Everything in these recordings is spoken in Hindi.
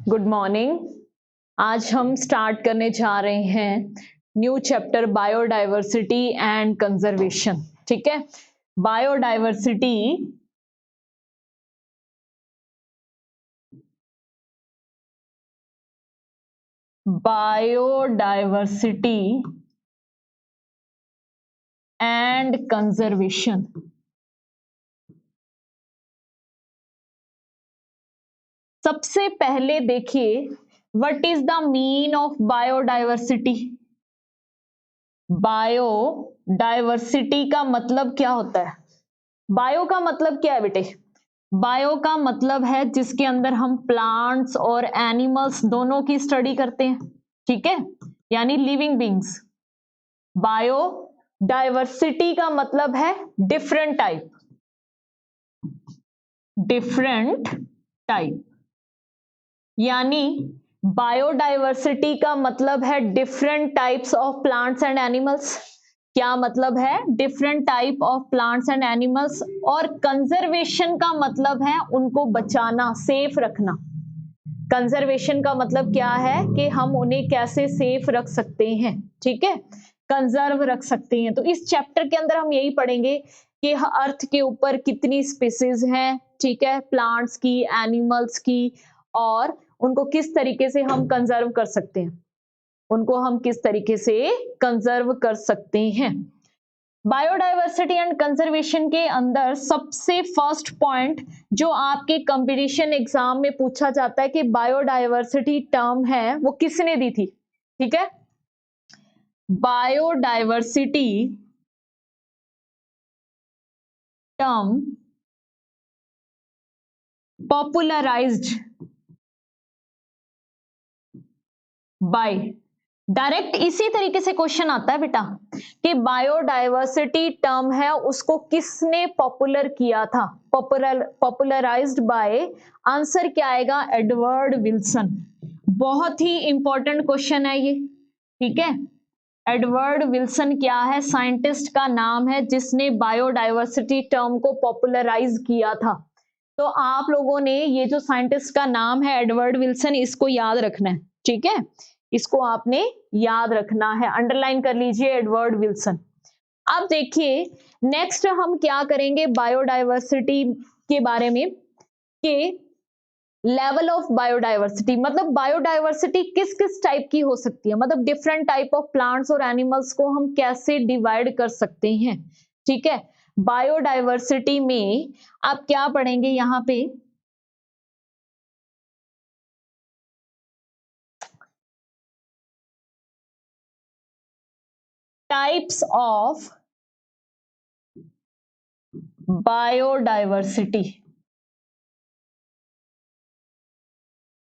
Good morning. आज हम स्टार्ट करने जा रहे हैं new chapter biodiversity and conservation. ठीक है, बायोडाइवर्सिटी बायोडाइवर्सिटी एंड कंजर्वेशन। सबसे पहले देखिए, what is the mean of biodiversity. Biodiversity का मतलब क्या होता है? बायो का मतलब क्या है बेटे? बायो का मतलब है जिसके अंदर हम प्लांट्स और एनिमल्स दोनों की स्टडी करते हैं। ठीक है, यानी लिविंग बींग्स। बायो डाइवर्सिटी का मतलब है डिफरेंट टाइप, डिफरेंट टाइप। यानी बायोडाइवर्सिटी का मतलब है different types of plants and animals. क्या मतलब है? Different type of plants and animals. और कंजर्वेशन का मतलब है उनको बचाना, सेफ रखना। कंजर्वेशन का मतलब क्या है कि हम उन्हें कैसे सेफ रख सकते हैं। ठीक है, कंजर्व रख सकते हैं। तो इस चैप्टर के अंदर हम यही पढ़ेंगे कि अर्थ के ऊपर कितनी स्पीसीज हैं, ठीक है, प्लांट्स की, एनिमल्स की, और उनको किस तरीके से हम कंजर्व कर सकते हैं, उनको हम किस तरीके से कंजर्व कर सकते हैं। बायोडाइवर्सिटी एंड कंजर्वेशन के अंदर सबसे फर्स्ट पॉइंट जो आपके कंपटीशन एग्जाम में पूछा जाता है कि बायोडाइवर्सिटी टर्म है वो किसने दी थी? ठीक है, biodiversity term popularised by, direct इसी तरीके से क्वेश्चन आता है बेटा कि बायोडाइवर्सिटी टर्म है उसको किसने पॉपुलर किया था, पॉपुलराइज्ड बाय। आंसर क्या आएगा? Edward Wilson. बहुत ही इंपॉर्टेंट क्वेश्चन है ये। ठीक है, एडवर्ड विल्सन क्या है? साइंटिस्ट का नाम है जिसने बायोडाइवर्सिटी टर्म को पॉपुलराइज किया था। तो आप लोगों ने ये जो साइंटिस्ट का नाम है एडवर्ड विल्सन, इसको याद रखना है। ठीक है, इसको आपने याद रखना है, अंडरलाइन कर लीजिए एडवर्ड विल्सन। अब देखिए नेक्स्ट हम क्या करेंगे बायोडाइवर्सिटी के बारे में कि लेवल ऑफ बायोडाइवर्सिटी, मतलब बायोडाइवर्सिटी किस किस टाइप की हो सकती है, मतलब डिफरेंट टाइप ऑफ प्लांट्स और एनिमल्स को हम कैसे डिवाइड कर सकते हैं। ठीक है, बायोडाइवर्सिटी में आप क्या पढ़ेंगे यहां पे? Types of biodiversity,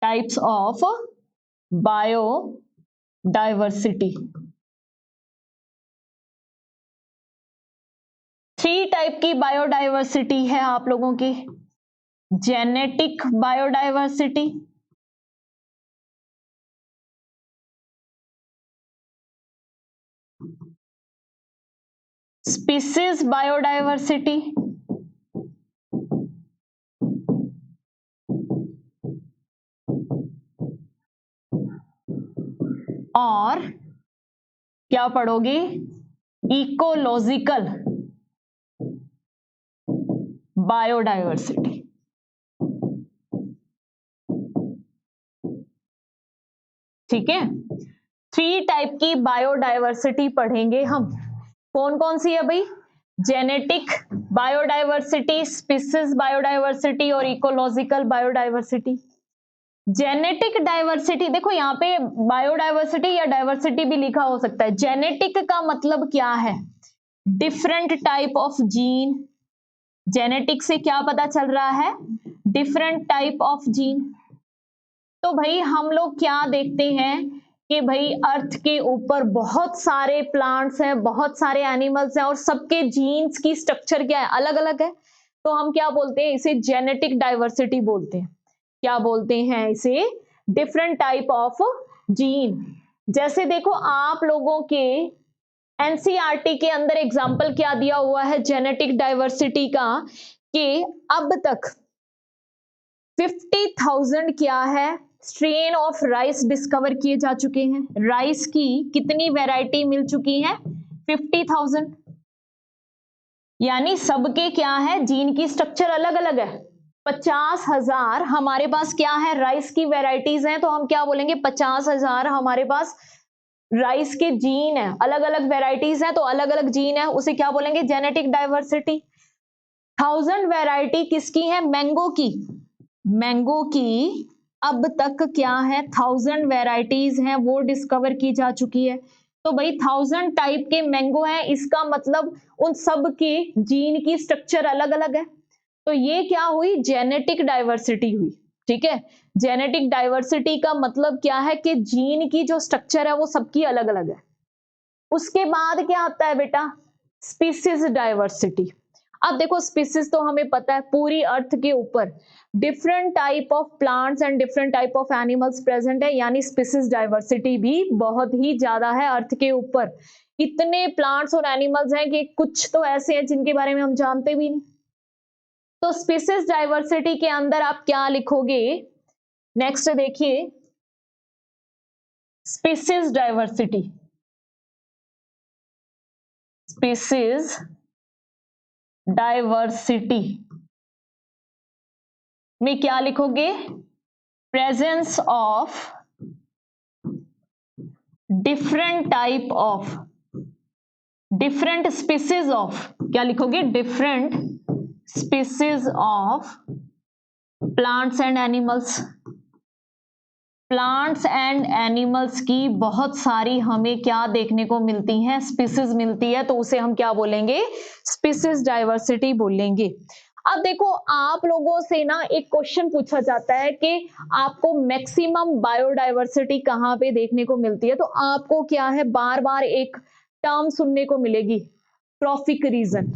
types of biodiversity. 3 type की बायोडाइवर्सिटी है आप लोगों की। जेनेटिक बायोडाइवर्सिटी, स्पीसीज बायोडाइवर्सिटी, और क्या पढ़ोगे? Ecological biodiversity. ठीक है, 3 टाइप की बायोडाइवर्सिटी पढ़ेंगे हम। कौन कौन सी है भाई? जेनेटिक बायोडाइवर्सिटी, स्पीसीज बायोडाइवर्सिटी और इकोलॉजिकल बायोडाइवर्सिटी। जेनेटिक डाइवर्सिटी, देखो यहाँ पे बायोडाइवर्सिटी या डाइवर्सिटी भी लिखा हो सकता है। जेनेटिक का मतलब क्या है? Different type of gene. Genetic से क्या पता चल रहा है? Different type of gene. तो भाई हम लोग क्या देखते हैं कि भाई अर्थ के ऊपर बहुत सारे प्लांट्स हैं, बहुत सारे एनिमल्स हैं और सबके जीन्स की स्ट्रक्चर क्या है? अलग अलग है। तो हम क्या बोलते हैं? इसे जेनेटिक डाइवर्सिटी बोलते हैं। क्या बोलते हैं इसे? Different type of gene. जैसे देखो आप लोगों के एनसीईआरटी के अंदर एग्जाम्पल क्या दिया हुआ है जेनेटिक डाइवर्सिटी का, कि अब तक 50,000 क्या है स्ट्रेन ऑफ राइस डिस्कवर किए जा चुके हैं। राइस की कितनी वैरायटी मिल चुकी है? 50,000। यानी सबके क्या है, जीन की स्ट्रक्चर अलग अलग है। 50,000 हमारे पास क्या है, राइस की वैरायटीज हैं, तो हम क्या बोलेंगे 50,000 हमारे पास राइस के जीन है, अलग अलग वैरायटीज है तो अलग अलग जीन है, उसे क्या बोलेंगे जेनेटिक डाइवर्सिटी। 1000 वैरायटी किसकी है? मैंगो की। मैंगो की अब तक क्या है 1000 वैरायटीज हैं वो डिस्कवर की जा चुकी है। तो भाई 1000 टाइप के मैंगो हैं, इसका मतलब उन सब के जीन की स्ट्रक्चर अलग अलग है। तो ये क्या हुई? जेनेटिक डाइवर्सिटी हुई। ठीक है, जेनेटिक डाइवर्सिटी का मतलब क्या है कि जीन की जो स्ट्रक्चर है वो सबकी अलग अलग है। उसके बाद क्या आता है बेटा? Species diversity. अब देखो स्पीसीज तो हमें पता है पूरी अर्थ के ऊपर different type of plants and different type of animals present है, यानी स्पीसीज डाइवर्सिटी भी बहुत ही ज्यादा है अर्थ के ऊपर। इतने प्लांट्स और एनिमल्स हैं कि कुछ तो ऐसे हैं जिनके बारे में हम जानते भी नहीं। तो स्पीसीज डाइवर्सिटी के अंदर आप क्या लिखोगे? नेक्स्ट देखिए, स्पीसीज डाइवर्सिटी। स्पीसीज डाइवर्सिटी में क्या लिखोगे? Presence of different type of, different species of, क्या लिखोगे? Different species of plants and animals. Plants and animals की बहुत सारी हमें क्या देखने को मिलती हैं? स्पीसीज मिलती है, तो उसे हम क्या बोलेंगे? स्पीसीज डाइवर्सिटी बोलेंगे। अब देखो आप लोगों से ना एक क्वेश्चन पूछा जाता है कि आपको मैक्सिमम बायोडाइवर्सिटी कहां पे देखने को मिलती है, तो आपको क्या है बार बार एक टर्म सुनने को मिलेगी, ट्रॉफिक रीजन।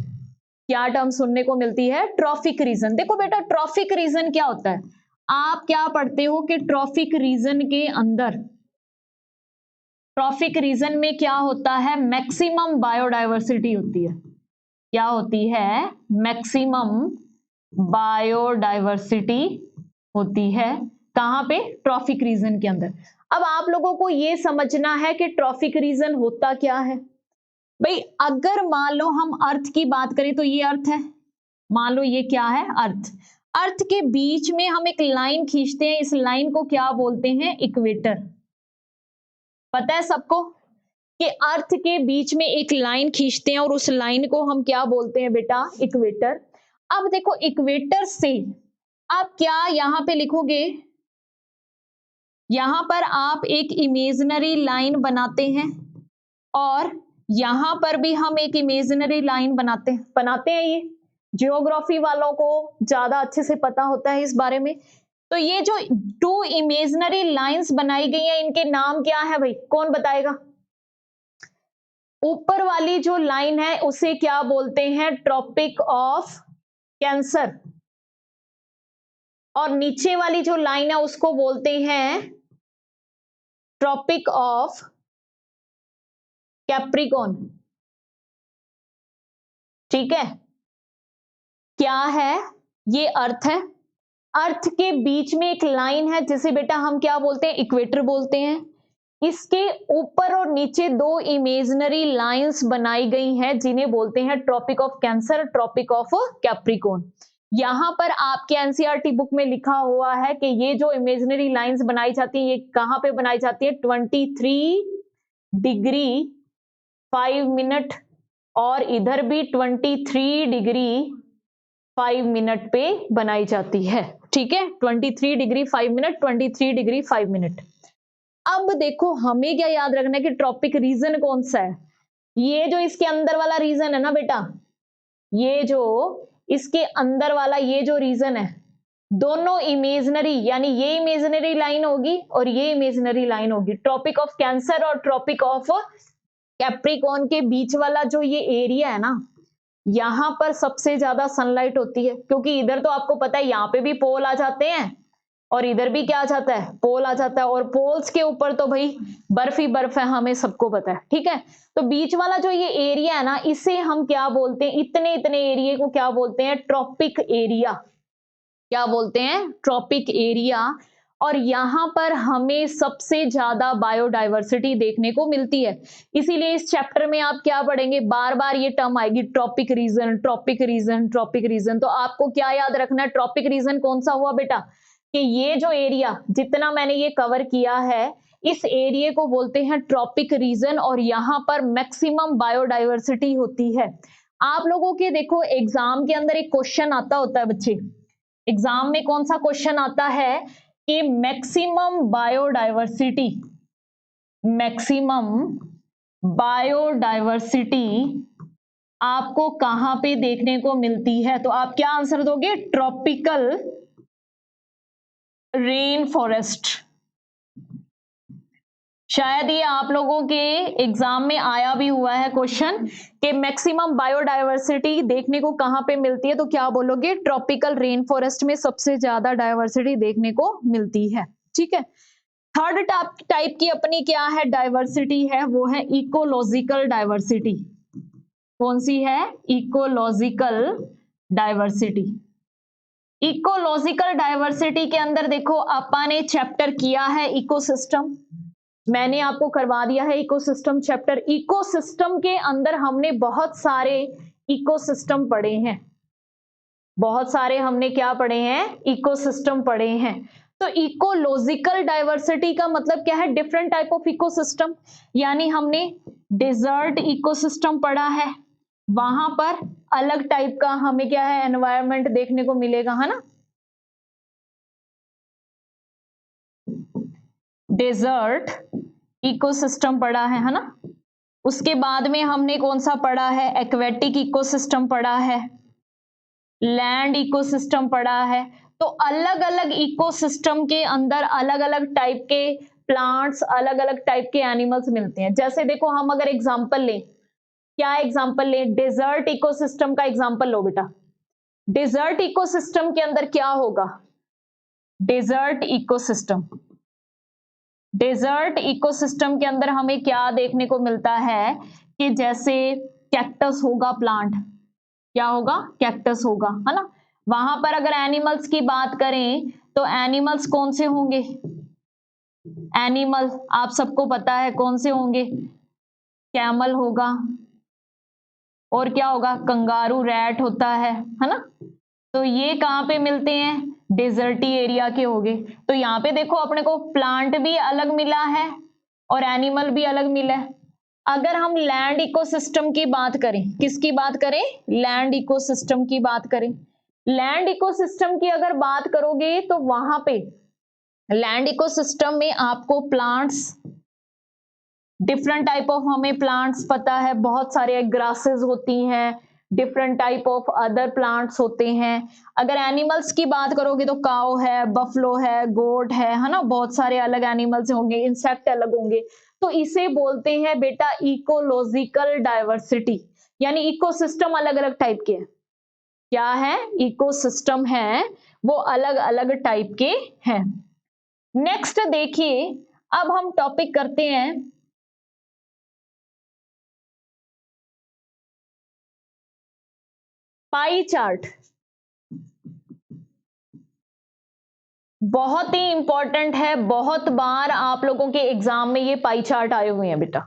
क्या टर्म सुनने को मिलती है? Tropic region. देखो बेटा ट्रॉफिक रीजन क्या होता है, आप क्या पढ़ते हो कि ट्रॉफिक रीजन के अंदर, ट्रॉफिक रीजन में क्या होता है? मैक्सिमम बायोडाइवर्सिटी होती है। क्या होती है? मैक्सिमम बायोडाइवर्सिटी होती है। कहां पे? ट्रॉफिक रीजन के अंदर। अब आप लोगों को यह समझना है कि ट्रॉफिक रीजन होता क्या है। भाई अगर मान लो हम अर्थ की बात करें तो ये अर्थ है, मान लो ये क्या है? अर्थ। अर्थ के बीच में हम एक लाइन खींचते हैं, इस लाइन को क्या बोलते हैं? इक्वेटर। पता है सबको कि अर्थ के बीच में एक लाइन खींचते हैं और उस लाइन को हम क्या बोलते हैं बेटा? इक्वेटर। अब देखो इक्वेटर से आप क्या यहां पे लिखोगे? यहां पर आप एक इमेजिनरी लाइन बनाते हैं और यहां पर भी हम एक इमेजिनरी लाइन बनाते हैं। ये जियोग्राफी वालों को ज्यादा अच्छे से पता होता है इस बारे में। तो ये जो 2 इमेजिनरी लाइंस बनाई गई हैं इनके नाम क्या है भाई? कौन बताएगा? ऊपर वाली जो लाइन है उसे क्या बोलते हैं? Tropic of Cancer. और नीचे वाली जो लाइन है उसको बोलते हैं ट्रॉपिक ऑफ कैप्रिकॉर्न। ठीक है, क्या है? ये अर्थ है। अर्थ के बीच में एक लाइन है जिसे बेटा हम क्या बोलते हैं? इक्वेटर बोलते हैं। इसके ऊपर और नीचे 2 इमेजिनरी लाइंस बनाई गई हैं जिन्हें बोलते हैं tropic of Cancer, tropic of Capricorn. यहां पर आपके एनसीईआरटी बुक में लिखा हुआ है कि ये जो इमेजिनरी लाइंस बनाई जाती है ये कहां पे बनाई जाती है? 23 डिग्री 5 मिनट और इधर भी 23 डिग्री 5 मिनट पे बनाई जाती है। ठीक है, 23 डिग्री 5 मिनट, 23 डिग्री 5 मिनट। अब देखो हमें क्या याद रखना है कि ट्रॉपिक रीजन कौन सा है? ये जो इसके अंदर वाला रीजन है ना बेटा, ये जो इसके अंदर वाला ये जो रीजन है, दोनों इमेजिनरी, यानी ये इमेजिनरी लाइन होगी और ये इमेजिनरी लाइन होगी। ट्रॉपिक ऑफ कैंसर और ट्रॉपिक ऑफ कैप्रिकॉर्न के बीच वाला जो ये एरिया है ना, यहां पर सबसे ज्यादा सनलाइट होती है, क्योंकि इधर तो आपको पता है यहां पे भी पोल आ जाते हैं और इधर भी क्या आ जाता है, पोल आ जाता है, और पोल्स के ऊपर तो भाई बर्फ ही बर्फ है, हमें सबको पता है, ठीक है। तो बीच वाला जो ये एरिया है ना, इसे हम क्या बोलते हैं, इतने इतने एरिया को क्या बोलते हैं, ट्रॉपिक एरिया। क्या बोलते हैं, ट्रॉपिक एरिया। और यहां पर हमें सबसे ज्यादा बायोडायवर्सिटी देखने को मिलती है। इसीलिए इस चैप्टर में आप क्या पढ़ेंगे, बार बार ये टर्म आएगी, tropic region, tropic region, tropic region. तो आपको क्या याद रखना है, ट्रॉपिक रीजन कौन सा हुआ बेटा, कि ये जो एरिया जितना मैंने ये कवर किया है, इस एरिया को बोलते हैं ट्रॉपिक रीजन, और यहां पर मैक्सिमम बायोडायवर्सिटी होती है। आप लोगों के देखो एग्जाम के अंदर एक क्वेश्चन आता होता है बच्चे, एग्जाम में कौन सा क्वेश्चन आता है कि मैक्सिमम बायोडायवर्सिटी, मैक्सिमम बायोडायवर्सिटी आपको कहां पे देखने को मिलती है, तो आप क्या आंसर दोगे, ट्रॉपिकल रेन फॉरेस्ट। शायद ये आप लोगों के एग्जाम में आया भी हुआ है क्वेश्चन कि मैक्सिमम बायोडायवर्सिटी देखने को कहां पे मिलती है, तो क्या बोलोगे, ट्रॉपिकल रेन फॉरेस्ट में सबसे ज्यादा डायवर्सिटी देखने को मिलती है, ठीक है। थर्ड टाइप की अपनी क्या है डायवर्सिटी है, वो है इकोलॉजिकल डायवर्सिटी। कौन सी है, इकोलॉजिकल डायवर्सिटी। इकोलॉजिकल डायवर्सिटी के अंदर देखो अपन ने चैप्टर किया है इकोसिस्टम, मैंने आपको करवा दिया है इकोसिस्टम चैप्टर। इकोसिस्टम के अंदर हमने बहुत सारे इकोसिस्टम पढ़े हैं, बहुत सारे हमने क्या पढ़े हैं, इकोसिस्टम पढ़े हैं। तो इकोलॉजिकल डायवर्सिटी का मतलब क्या है, डिफरेंट टाइप ऑफ इकोसिस्टम। यानी हमने डेजर्ट इकोसिस्टम पढ़ा है, वहां पर अलग टाइप का हमें क्या है, एनवायरनमेंट देखने को मिलेगा, है ना। डेजर्ट इकोसिस्टम पढ़ा है ना। उसके बाद में हमने कौन सा पढ़ा है, एक्वेटिक इकोसिस्टम पढ़ा है, लैंड इकोसिस्टम पढ़ा है। तो अलग अलग इकोसिस्टम के अंदर अलग अलग टाइप के प्लांट्स, अलग अलग टाइप के एनिमल्स मिलते हैं। जैसे देखो हम अगर एग्जांपल लें, क्या एग्जांपल लें, डेजर्ट इकोसिस्टम का एग्जांपल लो बेटा। डेजर्ट इकोसिस्टम के अंदर क्या होगा, डेजर्ट इकोसिस्टम, डेजर्ट इकोसिस्टम के अंदर हमें क्या देखने को मिलता है कि जैसे कैक्टस होगा प्लांट, क्या होगा, कैक्टस होगा, है ना। वहां पर अगर एनिमल्स की बात करें तो एनिमल्स कौन से होंगे, एनिमल आप सबको पता है कौन से होंगे, कैमल होगा, और क्या होगा, कंगारू रैट होता है ना। तो ये कहां पे मिलते हैं, डेजर्टी एरिया के हो गए। तो यहाँ पे देखो अपने को प्लांट भी अलग मिला है और एनिमल भी अलग मिला है। अगर हम लैंड इकोसिस्टम की बात करें, किसकी बात करें, लैंड इकोसिस्टम की बात करें, लैंड इकोसिस्टम की अगर बात करोगे तो वहां पे लैंड इकोसिस्टम में आपको प्लांट्स, डिफरेंट टाइप ऑफ हमें प्लांट्स पता है, बहुत सारे ग्रासेस होती हैं, different type of other plants होते हैं। अगर एनिमल्स की बात करोगे तो काऊ है, बफलो है, गोट है ना, बहुत सारे अलग एनिमल्स होंगे, इंसेक्ट अलग होंगे। तो इसे बोलते हैं बेटा इकोलॉजिकल डायवर्सिटी, यानी इकोसिस्टम अलग अलग टाइप के हैं। क्या है, इकोसिस्टम है वो अलग अलग टाइप के हैं। नेक्स्ट देखिए, अब हम टॉपिक करते हैं पाई चार्ट। बहुत ही इंपॉर्टेंट है, बहुत बार आप लोगों के एग्जाम में ये पाई चार्ट आए हुए हैं बेटा,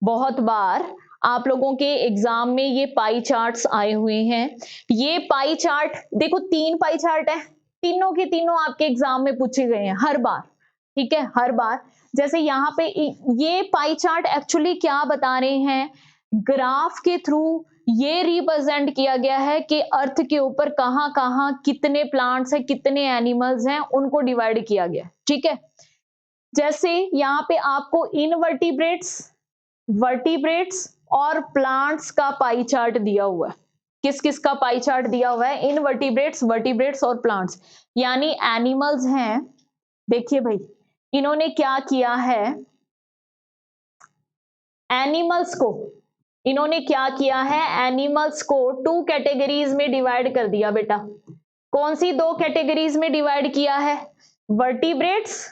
बहुत बार आप लोगों के एग्जाम में ये पाई चार्ट्स आए हुए हैं। ये पाई चार्ट देखो, 3 पाई चार्ट है, तीनों के तीनों आपके एग्जाम में पूछे गए हैं हर बार, ठीक है, हर बार। जैसे यहाँ पे ये पाई चार्ट एक्चुअली क्या बता रहे हैं, ग्राफ के थ्रू ये रिप्रेजेंट किया गया है कि अर्थ के ऊपर कहां कहां कितने प्लांट्स हैं, कितने एनिमल्स हैं, उनको डिवाइड किया गया, ठीक है। जैसे यहाँ पे आपको इनवर्टिब्रेट्स, वर्टिब्रेट्स और प्लांट्स का पाई चार्ट दिया हुआ है। किस किस का पाई चार्ट दिया हुआ है, इनवर्टिब्रेट्स, वर्टिब्रेट्स और प्लांट्स, यानी एनिमल्स हैं। देखिए भाई, इन्होंने क्या किया है, एनिमल्स को, इन्होंने क्या किया है, एनिमल्स को 2 कैटेगरीज में डिवाइड कर दिया बेटा। कौन सी 2 कैटेगरीज में डिवाइड किया है, वर्टिब्रेट्स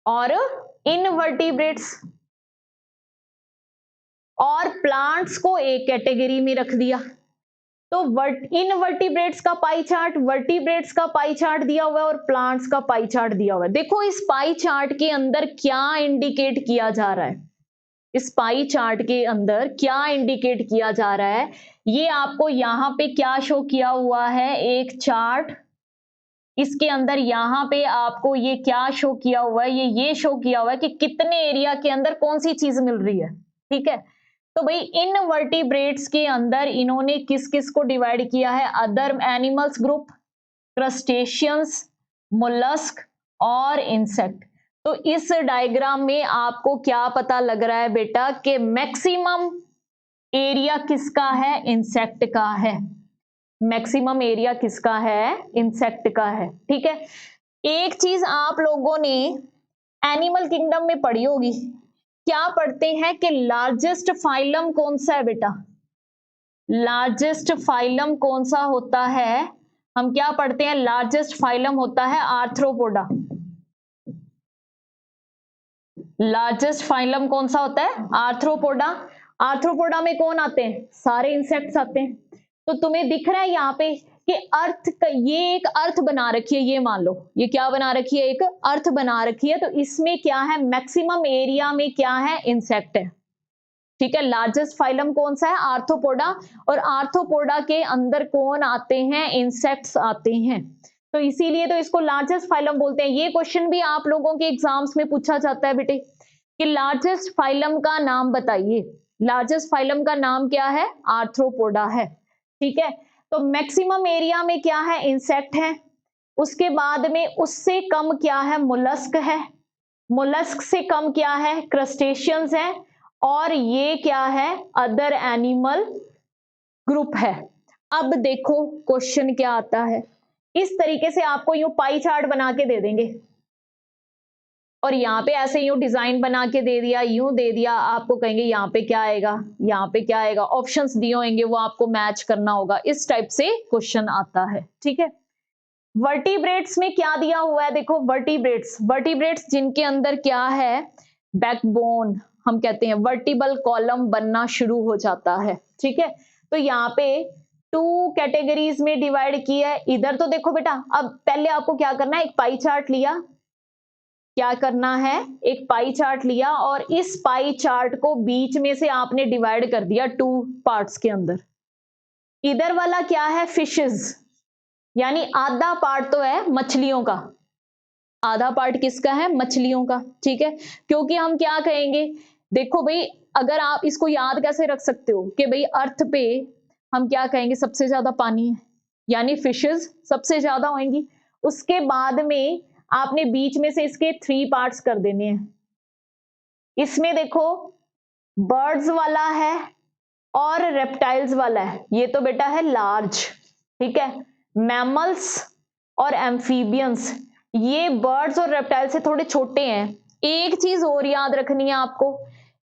और इनवर्टिब्रेट्स, और प्लांट्स को एक कैटेगरी में रख दिया। तो इनवर्टिब्रेट्स का पाई चार्ट, वर्टिब्रेट्स का पाई चार्ट दिया हुआ है और प्लांट्स का पाई चार्ट दिया हुआ है। देखो इस पाई चार्ट के अंदर क्या इंडिकेट किया जा रहा है, इस पाई चार्ट के अंदर क्या इंडिकेट किया जा रहा है, ये आपको यहां पे क्या शो किया हुआ है, एक चार्ट, इसके अंदर यहां पे आपको ये क्या शो किया हुआ है, ये शो किया हुआ है कि कितने एरिया के अंदर कौन सी चीज मिल रही है। ठीक है, तो भाई इन वर्टिब्रेट्स के अंदर इन्होंने किस किस को डिवाइड किया है, other animals group, crustaceans, mollusc और इंसेक्ट। तो इस डायग्राम में आपको क्या पता लग रहा है बेटा कि मैक्सिमम एरिया किसका है, इंसेक्ट का है। मैक्सिमम एरिया किसका है, इंसेक्ट का है। ठीक है, एक चीज आप लोगों ने एनिमल किंगडम में पढ़ी होगी, क्या पढ़ते हैं कि लार्जेस्ट फाइलम कौन सा है बेटा, लार्जेस्ट फाइलम कौन सा होता है, हम क्या पढ़ते हैं, लार्जेस्ट फाइलम होता है आर्थ्रोपोडा। लार्जेस्ट फाइलम कौन सा होता है, आर्थ्रोपोडा। आर्थ्रोपोडा में कौन आते हैं, सारे इंसेक्ट्स आते हैं। तो तुम्हें दिख रहा है यहाँ पे कि अर्थ का ये एक अर्थ बना रखी है, ये मान लो ये क्या बना रखी है, एक अर्थ बना रखी है। तो इसमें क्या है, मैक्सिमम एरिया में क्या है, इंसेक्ट है। ठीक है, लार्जेस्ट फाइलम कौन सा है, आर्थ्रोपोडा, और आर्थ्रोपोडा के अंदर कौन आते हैं, इंसेक्ट्स आते हैं। तो इसीलिए तो इसको लार्जेस्ट फाइलम बोलते हैं। ये क्वेश्चन भी आप लोगों के एग्जाम्स में पूछा जाता है बेटे कि लार्जेस्ट फाइलम का नाम बताइए, लार्जेस्ट फाइलम का नाम क्या है, आर्थ्रोपोडा है। ठीक है, तो मैक्सिमम एरिया में क्या है, इंसेक्ट है। उसके बाद में उससे कम क्या है, मोलस्क है। मोलस्क से कम क्या है, क्रस्टेशियंस है। और ये क्या है, अदर एनिमल ग्रुप है। अब देखो क्वेश्चन क्या आता है, इस तरीके से आपको यूं पाई चार्ट बना के दे देंगे और यहाँ पे ऐसे यूं डिजाइन बना के दे दिया, यूं दे दिया, आपको कहेंगे यहाँ पे क्या आएगा, यहाँ पे क्या आएगा, ऑप्शंस दिए होंगे वो आपको मैच करना होगा। इस टाइप से क्वेश्चन आता है। ठीक है, वर्टिब्रेट्स में क्या दिया हुआ है, देखो वर्टिब्रेट्स, वर्टिब्रेट्स जिनके अंदर क्या है, बैकबोन, हम कहते हैं वर्टिबल कॉलम बनना शुरू हो जाता है। ठीक है, तो यहाँ पे 2 कैटेगरीज में डिवाइड किया है। इधर तो देखो बेटा, अब पहले आपको क्या करना है, एक पाई चार्ट लिया, क्या करना है, एक पाई चार्ट लिया और इस पाई चार्ट को बीच में से आपने डिवाइड कर दिया 2 पार्ट्स के अंदर। इधर वाला क्या है, फिशेस, यानी आधा पार्ट तो है मछलियों का, आधा पार्ट किसका है, मछलियों का। ठीक है, क्योंकि हम क्या कहेंगे, देखो भाई अगर आप इसको याद कैसे रख सकते हो कि भाई अर्थ पे हम क्या कहेंगे, सबसे ज्यादा पानी है, यानी फिशेस सबसे ज्यादा होंगी। उसके बाद में आपने बीच में से इसके 3 पार्ट्स कर देने हैं। इसमें देखो बर्ड्स वाला है और रेप्टाइल्स वाला है, ये तो बेटा है लार्ज। ठीक है, मैमल्स और एम्फीबियंस, ये बर्ड्स और रेप्टाइल से थोड़े छोटे हैं। एक चीज और याद रखनी है आपको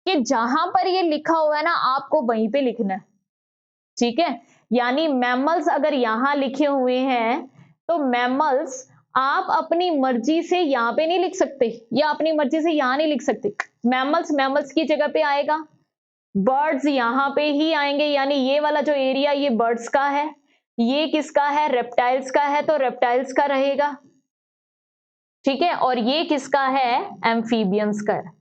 कि जहां पर ये लिखा हुआ है ना, आपको वहीं पे लिखना है। ठीक है, यानी मैमल्स अगर यहां लिखे हुए हैं तो मैमल्स आप अपनी मर्जी से यहां पे नहीं लिख सकते, या अपनी मर्जी से यहां नहीं लिख सकते। मैमल्स मैमल्स की जगह पे आएगा, बर्ड्स यहां पे ही आएंगे, यानी ये वाला जो एरिया ये बर्ड्स का है, ये किसका है, रेप्टाइल्स का है, तो रेप्टाइल्स का रहेगा। ठीक है, और ये किसका है, एम्फीबियंस का है,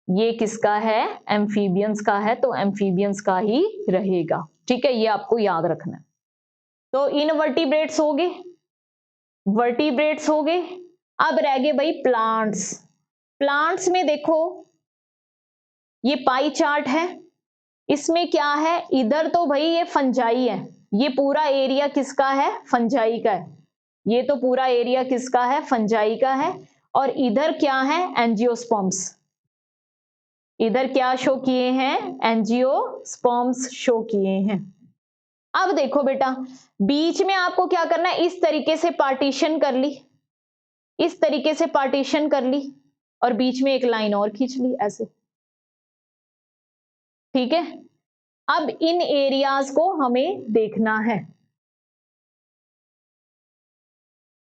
ये किसका है, एम्फीबियंस का है, तो एम्फीबियंस का ही रहेगा। ठीक है, ये आपको याद रखना है। तो इनवर्टिब्रेट्स हो गए, वर्टिब्रेट्स हो गए, अब रह गए भाई प्लांट्स। प्लांट्स में देखो ये पाई चार्ट है, इसमें क्या है, इधर तो भाई ये फंजाई है, ये पूरा एरिया किसका है, फंजाई का है, ये तो पूरा एरिया किसका है, फंजाई का है। और इधर क्या है, एंजियोस्पर्म्स, इधर क्या शो किए हैं, एंजियोस्पर्म्स शो किए हैं। अब देखो बेटा बीच में आपको क्या करना है, इस तरीके से पार्टीशन कर ली, इस तरीके से पार्टीशन कर ली और बीच में एक लाइन और खींच ली ऐसे। ठीक है, अब इन एरियाज को हमें देखना है।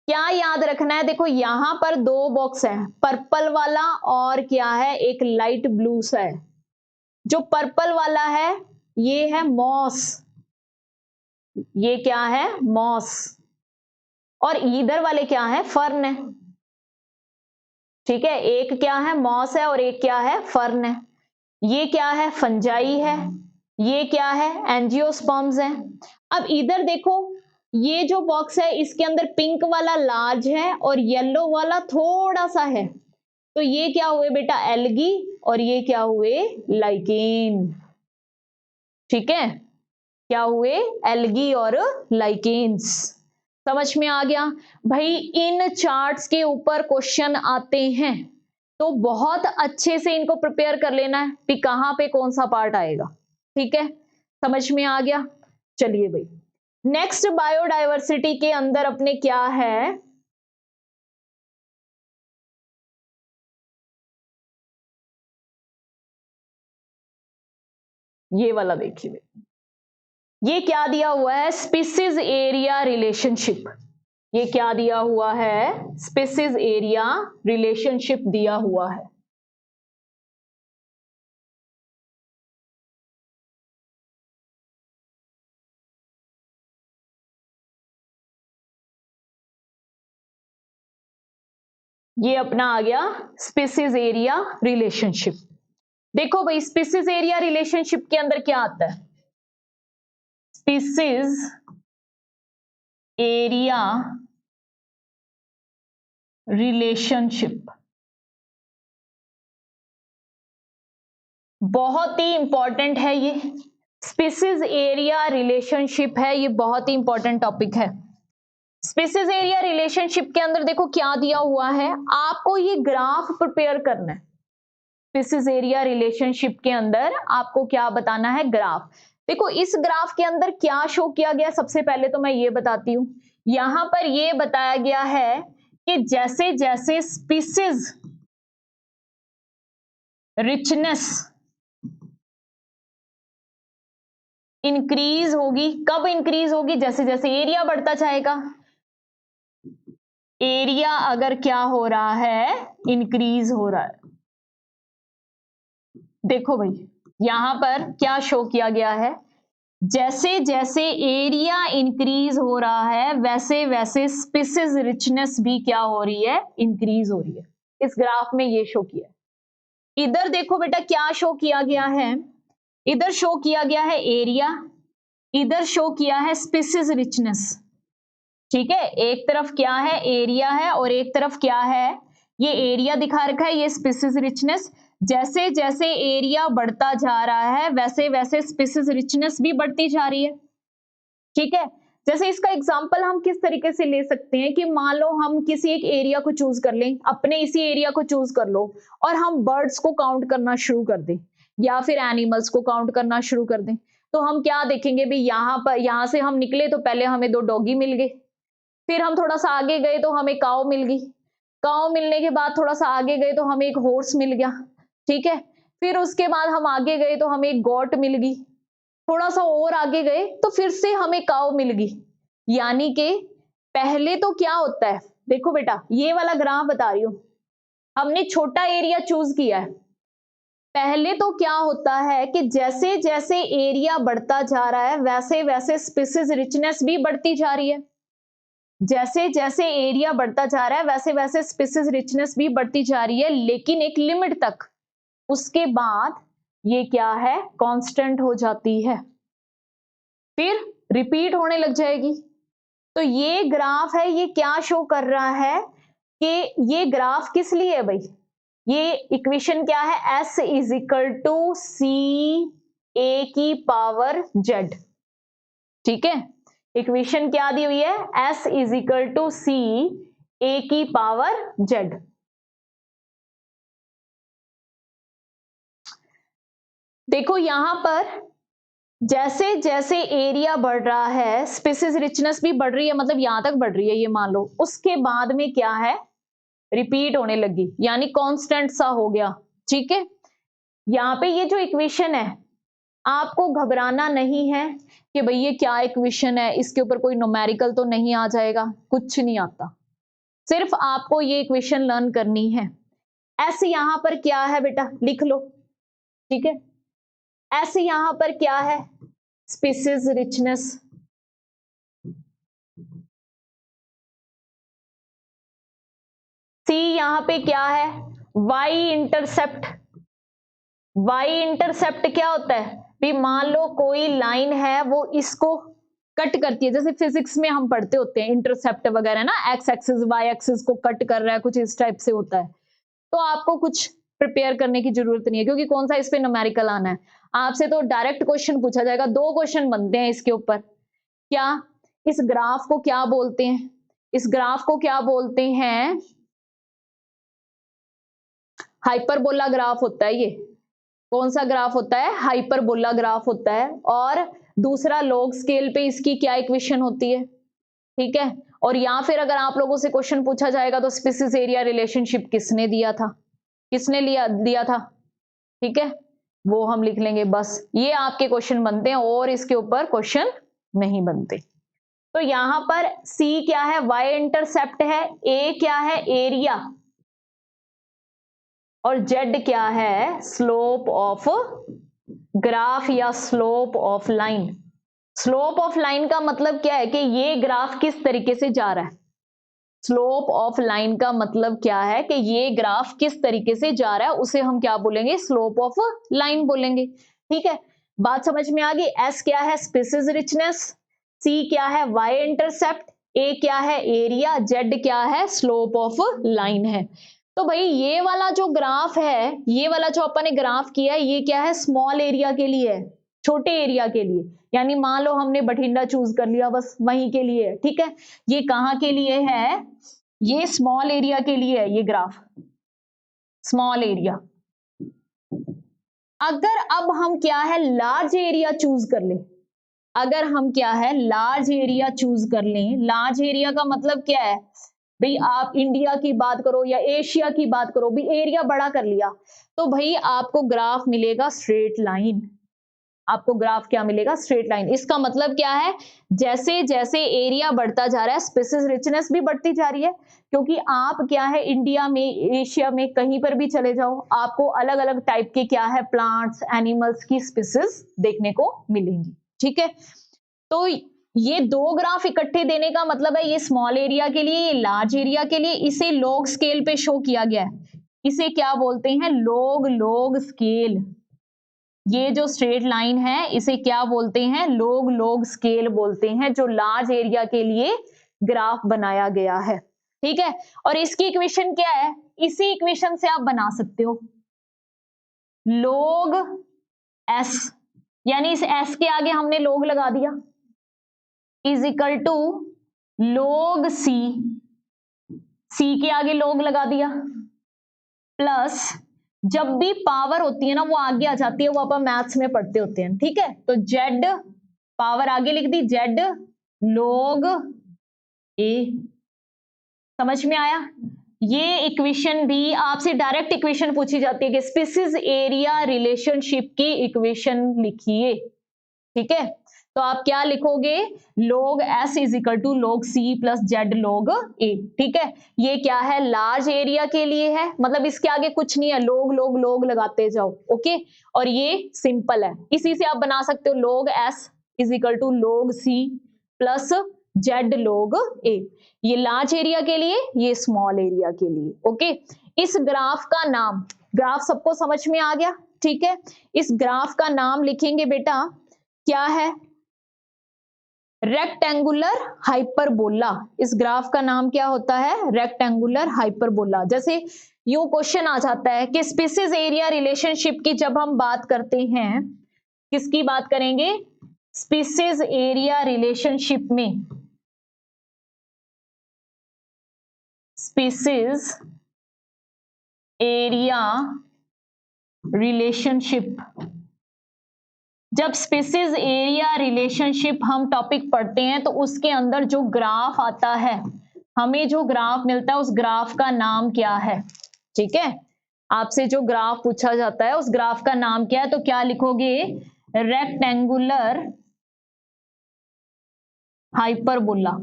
क्या याद रखना है, देखो यहां पर दो बॉक्स है, पर्पल वाला और क्या है, एक लाइट ब्लू सा है। जो पर्पल वाला है ये है मॉस, ये क्या है मॉस, और इधर वाले क्या है फर्न है। ठीक है, एक क्या है मॉस है और एक क्या है फर्न है। ये क्या है फंजाई है, ये क्या है एंजियोस्पर्म्स है। अब इधर देखो, ये जो बॉक्स है इसके अंदर पिंक वाला लार्ज है और येलो वाला थोड़ा सा है, तो ये क्या हुए बेटा एल्गी, और ये क्या हुए लाइकेन। ठीक है, क्या हुए एल्गी और लाइकेन्स। समझ में आ गया भाई। इन चार्ट्स के ऊपर क्वेश्चन आते हैं तो बहुत अच्छे से इनको प्रिपेयर कर लेना है कि कहां पे कौन सा पार्ट आएगा। ठीक है, समझ में आ गया। चलिए भाई, नेक्स्ट बायोडायवर्सिटी के अंदर अपने क्या है, ये वाला देखिए, ये क्या दिया हुआ है स्पीसीज एरिया रिलेशनशिप। ये क्या दिया हुआ है स्पीसीज एरिया रिलेशनशिप दिया हुआ है। ये अपना आ गया स्पीसीज एरिया रिलेशनशिप। देखो भाई स्पीसीज एरिया रिलेशनशिप के अंदर क्या आता है, स्पीसीज एरिया रिलेशनशिप बहुत ही इंपॉर्टेंट है। ये स्पीसीज एरिया रिलेशनशिप है, ये बहुत ही इंपॉर्टेंट टॉपिक है। स्पीसीज एरिया रिलेशनशिप के अंदर देखो क्या दिया हुआ है, आपको ये ग्राफ प्रिपेयर करना है। स्पीसीज एरिया रिलेशनशिप के अंदर आपको क्या बताना है ग्राफ। देखो इस ग्राफ के अंदर क्या शो किया गया, सबसे पहले तो मैं ये बताती हूं। यहां पर ये बताया गया है कि जैसे जैसे स्पीसीज रिचनेस इंक्रीज होगी, कब इंक्रीज होगी, जैसे जैसे एरिया बढ़ता जाएगा। एरिया अगर क्या हो रहा है इंक्रीज हो रहा है, देखो भाई यहां पर क्या शो किया गया है, जैसे जैसे एरिया इंक्रीज हो रहा है वैसे वैसे स्पीसीज रिचनेस भी क्या हो रही है इंक्रीज हो रही है। इस ग्राफ में ये शो किया है। इधर देखो बेटा क्या शो किया गया है, इधर शो किया गया है एरिया, इधर शो किया है स्पीसीज रिचनेस। ठीक है, एक तरफ क्या है एरिया है और एक तरफ क्या है, ये एरिया दिखा रखा है, ये स्पीसीज रिचनेस। जैसे जैसे एरिया बढ़ता जा रहा है वैसे वैसे स्पीसीज रिचनेस भी बढ़ती जा रही है। ठीक है, जैसे इसका एग्जांपल हम किस तरीके से ले सकते हैं कि मान लो हम किसी एक एरिया को चूज कर लें, अपने इसी एरिया को चूज कर लो और हम बर्ड्स को काउंट करना शुरू कर दें या फिर एनिमल्स को काउंट करना शुरू कर दें, तो हम क्या देखेंगे भी यहां पर, यहां से हम निकले तो पहले हमें 2 डॉगी मिल गए, फिर हम थोड़ा सा आगे गए तो हमें काऊ मिल गई, काऊ मिलने के बाद थोड़ा सा आगे गए तो हमें एक हॉर्स मिल गया। ठीक है, फिर उसके बाद हम आगे गए तो हमें एक गोट मिल गई, थोड़ा सा और आगे गए तो फिर से हमें काऊ मिल गई। यानी कि पहले तो क्या होता है, देखो बेटा ये वाला ग्राफ बता रही हूं, हमने छोटा एरिया चूज किया है। पहले तो क्या होता है कि जैसे जैसे एरिया बढ़ता जा रहा है वैसे वैसे स्पीसीज रिचनेस भी बढ़ती जा रही है। जैसे जैसे एरिया बढ़ता जा रहा है वैसे वैसे स्पीसीज रिचनेस भी बढ़ती जा रही है, लेकिन एक लिमिट तक, उसके बाद ये क्या है कांस्टेंट हो जाती है, फिर रिपीट होने लग जाएगी। तो ये ग्राफ है, ये क्या शो कर रहा है कि ये ग्राफ किस लिए है भाई, ये इक्वेशन क्या है s इज इक्वल टू सी ए की पावर जेड। ठीक है, इक्वेशन क्या दी हुई है s इज इक्वल टू सी ए की पावर जेड। देखो यहां पर जैसे जैसे एरिया बढ़ रहा है स्पीसीज रिचनेस भी बढ़ रही है, मतलब यहां तक बढ़ रही है ये मान लो, उसके बाद में क्या है रिपीट होने लगी, यानी कांस्टेंट सा हो गया। ठीक है, यहाँ पे ये जो इक्वेशन है आपको घबराना नहीं है कि भाई ये क्या इक्वेशन है, इसके ऊपर कोई न्यूमेरिकल तो नहीं आ जाएगा, कुछ नहीं आता। सिर्फ आपको ये इक्वेशन लर्न करनी है। ऐसे यहां पर क्या है बेटा, लिख लो, ठीक है। ऐसे यहां पर क्या है, स्पीसीज रिचनेस, सी यहां पे क्या है, वाई इंटरसेप्ट। वाई इंटरसेप्ट क्या होता है भी, मान लो कोई लाइन है वो इसको कट करती है, जैसे फिजिक्स में हम पढ़ते होते हैं इंटरसेप्ट वगैरह ना, एक्स एक्सिस वाई एक्सिस को कट कर रहा है, कुछ इस टाइप से होता है। तो आपको कुछ प्रिपेयर करने की जरूरत नहीं है, क्योंकि कौन सा इस पे न्यूमेरिकल आना है आपसे, तो डायरेक्ट क्वेश्चन पूछा जाएगा। 2 क्वेश्चन बनते हैं इसके ऊपर। क्या, इस ग्राफ को क्या बोलते हैं, इस ग्राफ को क्या बोलते हैं, हाइपरबोला ग्राफ होता है ये। कौन सा ग्राफ होता है, हाइपरबोला ग्राफ होता है। और दूसरा लॉग स्केल पे इसकी क्या इक्वेशन होती है, ठीक है। और या फिर अगर आप लोगों से क्वेश्चन पूछा जाएगा तो स्पीसीज एरिया रिलेशनशिप किसने दिया था, किसने दिया था, ठीक है, वो हम लिख लेंगे। बस ये आपके क्वेश्चन बनते हैं और इसके ऊपर क्वेश्चन नहीं बनते। तो यहां पर सी क्या है, वाई इंटरसेप्ट है, ए क्या है, एरिया, और जेड क्या है, स्लोप ऑफ ग्राफ या slope of line. Slope of line का मतलब क्या है कि ये ग्राफ किस तरीके से जा रहा है। स्लोप ऑफ लाइन का मतलब क्या है कि ये ग्राफ किस तरीके से जा रहा है, उसे हम क्या बोलेंगे, स्लोप ऑफ लाइन बोलेंगे, ठीक है। बात समझ में आ गई। एस क्या है, स्पीसीज रिचनेस, सी क्या है, वाई इंटरसेप्ट, ए क्या है, एरिया, जेड क्या है, स्लोप ऑफ लाइन है। तो भाई ये वाला जो ग्राफ है, ये वाला जो अपन ने ग्राफ किया है, ये क्या है, स्मॉल एरिया के लिए है, छोटे एरिया के लिए। यानी मान लो हमने बठिंडा चूज कर लिया, बस वहीं के लिए है, ठीक है। ये कहां के लिए है, ये स्मॉल एरिया के लिए है, ये ग्राफ स्मॉल एरिया। अगर अब हम क्या है, लार्ज एरिया चूज कर ले, अगर हम क्या है, लार्ज एरिया चूज कर लें, लार्ज एरिया का मतलब क्या है भाई, आप इंडिया की बात करो या एशिया की बात करो, भी एरिया बड़ा कर लिया, तो भाई आपको ग्राफ मिलेगा स्ट्रेट लाइन। आपको ग्राफ क्या मिलेगा, स्ट्रेट लाइन। इसका मतलब क्या है, जैसे जैसे एरिया बढ़ता जा रहा है, स्पीसीज रिचनेस भी बढ़ती जा रही है, क्योंकि आप क्या है, इंडिया में, एशिया में, कहीं पर भी चले जाओ, आपको अलग अलग टाइप के क्या है, प्लांट्स, एनिमल्स की स्पीसीज देखने को मिलेंगी, ठीक है। तो ये 2 ग्राफ इकट्ठे देने का मतलब है, ये स्मॉल एरिया के लिए, ये लार्ज एरिया के लिए, इसे लॉग स्केल पे शो किया गया है। इसे क्या बोलते हैं, लॉग स्केल। ये जो स्ट्रेट लाइन है इसे क्या बोलते हैं, लॉग स्केल बोलते हैं, जो लार्ज एरिया के लिए ग्राफ बनाया गया है, ठीक है। और इसकी इक्वेशन क्या है, इसी इक्वेशन से आप बना सकते हो, log s, यानी इस s के आगे हमने log लगा दिया, is equal to log c के आगे log लगा दिया, प्लस जब भी पावर होती है ना वो आगे आ जाती है, वो अपन मैथ्स में पढ़ते होते हैं, ठीक है। तो z पावर आगे लिख दी, z log a। समझ में आया। ये इक्वेशन भी आपसे डायरेक्ट इक्वेशन पूछी जाती है कि स्पीसीज एरिया रिलेशनशिप की इक्वेशन लिखिए, ठीक है। तो आप क्या लिखोगे, log s is equal to log c plus Z log a, ठीक है। ये क्या है, लार्ज एरिया के लिए है, मतलब इसके आगे कुछ नहीं है, log लगाते जाओ, ओके। और ये सिंपल है, इसी से आप बना सकते हो, log s is equal to log c plus Z log a। ये लार्ज एरिया के लिए, ये स्मॉल एरिया के लिए, ओके। इस ग्राफ का नाम, ग्राफ सबको समझ में आ गया, ठीक है। इस ग्राफ का नाम लिखेंगे बेटा, क्या है, रेक्टेंगुलर हाइपरबोला। इस ग्राफ का नाम क्या होता है, रेक्टेंगुलर हाइपरबोला। जैसे यूं क्वेश्चन आ जाता है कि स्पीसीज एरिया रिलेशनशिप की जब हम बात करते हैं, किसकी बात करेंगे, स्पीसीज एरिया रिलेशनशिप में, स्पीसीज एरिया रिलेशनशिप, जब स्पीसीज एरिया रिलेशनशिप हम टॉपिक पढ़ते हैं तो उसके अंदर जो ग्राफ आता है, हमें जो ग्राफ मिलता है उस ग्राफ का नाम क्या है, ठीक है। आपसे जो ग्राफ पूछा जाता है उस ग्राफ का नाम क्या है, तो क्या लिखोगे, रेक्टेंगुलर हाइपरबोला,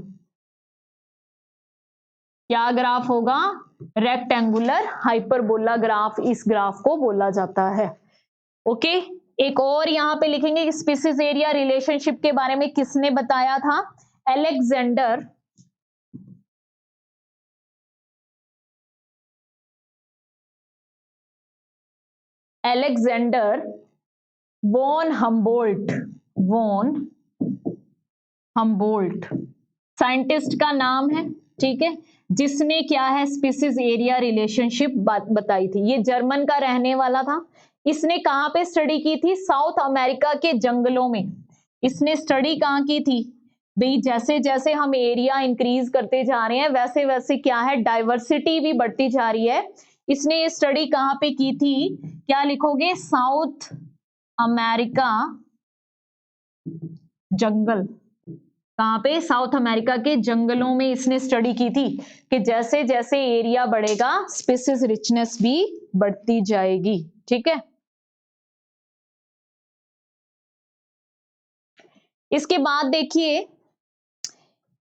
क्या ग्राफ होगा? रेक्टेंगुलर हाइपरबोला ग्राफ इस ग्राफ को बोला जाता है। ओके, एक और यहां पे लिखेंगे कि स्पीसीज एरिया रिलेशनशिप के बारे में किसने बताया था? अलेक्जेंडर वॉन हम्बोल्ट साइंटिस्ट का नाम है, ठीक है, जिसने क्या है स्पीसीज एरिया रिलेशनशिप बताई थी। ये जर्मन का रहने वाला था। इसने कहां पे स्टडी की थी? साउथ अमेरिका के जंगलों में। इसने स्टडी कहां की थी भाई? जैसे जैसे हम एरिया इंक्रीज करते जा रहे हैं वैसे वैसे क्या है, डाइवर्सिटी भी बढ़ती जा रही है। इसने ये स्टडी कहां पे की थी? क्या लिखोगे? साउथ अमेरिका जंगल। कहां पे? साउथ अमेरिका के जंगलों में इसने स्टडी की थी कि जैसे जैसे एरिया बढ़ेगा स्पीसीज रिचनेस भी बढ़ती जाएगी, ठीक है। इसके बाद देखिए,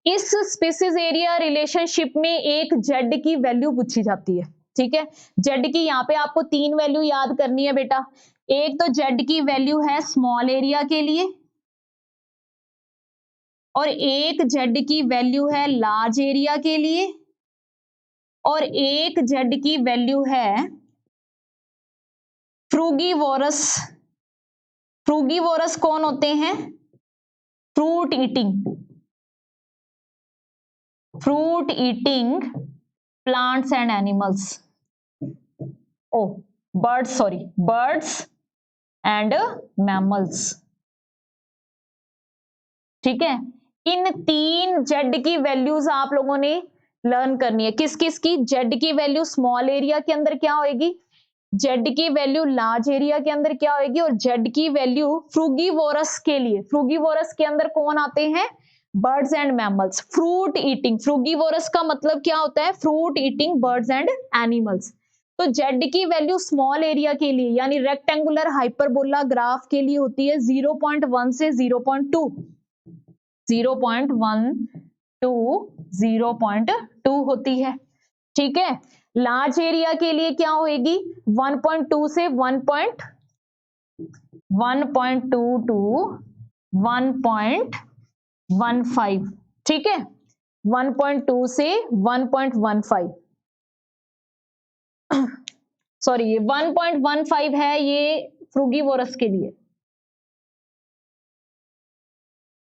इस स्पीसीज एरिया रिलेशनशिप में एक जेड की वैल्यू पूछी जाती है, ठीक है। जेड की यहां पे आपको 3 वैल्यू याद करनी है बेटा। एक तो जेड की वैल्यू है स्मॉल एरिया के लिए, और एक जेड की वैल्यू है लार्ज एरिया के लिए, और एक जेड की वैल्यू है फ्रूगीवोरस। फ्रूगीवोरस कौन होते हैं? Fruit eating plants and animals. ओ बर्ड्स एंड मैमल्स, ठीक है। इन 3 जेड की वैल्यूज आप लोगों ने लर्न करनी है। किस किस की? जेड की वैल्यू स्मॉल एरिया के अंदर क्या होगी, जेड की वैल्यू लार्ज एरिया के अंदर क्या होगी, और जेड की वैल्यू फ्रूगीवोरस के लिए। फ्रूगीवोरस के अंदर कौन आते हैं? Birds and mammals. Fruit eating, frugivorous का मतलब क्या होता है? Fruit eating birds and animals. तो जेड की वैल्यू स्मॉल एरिया के लिए यानी रेक्टेंगुलर हाइपरबोला ग्राफ के लिए होती है 0.1 से 0.2, 0.1 टू 0.2 होती है, ठीक है। लार्ज एरिया के लिए क्या होगी? 1.2 से 1.2 टू 1.15, ठीक है। 1.2 से 1.15, सॉरी ये 1.15 है ये फ्रूगीवोरस के लिए,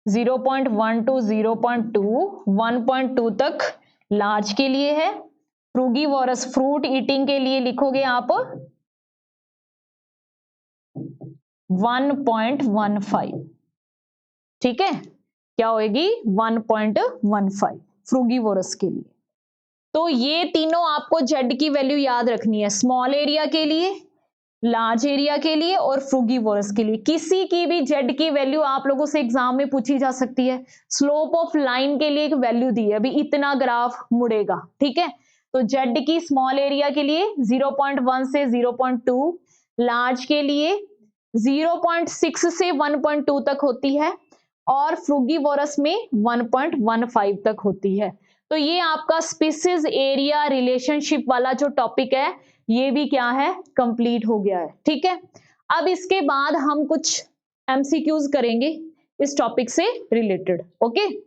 0.1 टू 0.2, 1.2 तक लार्ज के लिए है। फ्रूगीवोरस फ्रूट ईटिंग के लिए लिखोगे आप 1.15, ठीक है। क्या होगी? 1.15 फ्रूगीवोरस के लिए। तो ये तीनों आपको जेड की वैल्यू याद रखनी है, स्मॉल एरिया के लिए, लार्ज एरिया के लिए और फ्रूगीवोरस के लिए। किसी की भी जेड की वैल्यू आप लोगों से एग्जाम में पूछी जा सकती है। स्लोप ऑफ लाइन के लिए एक वैल्यू दी है, अभी इतना ग्राफ मुड़ेगा, ठीक है। तो जेड की स्मॉल एरिया के लिए 0.1 से 0.2, लार्ज के लिए 0.6 से 1.2 तक होती है, और फ्रूगीवोरस में 1.15 तक होती है। तो ये आपका स्पीसीज एरिया रिलेशनशिप वाला जो टॉपिक है ये भी क्या है, कंप्लीट हो गया है, ठीक है। अब इसके बाद हम कुछ एमसीक्यूज करेंगे इस टॉपिक से रिलेटेड, ओके।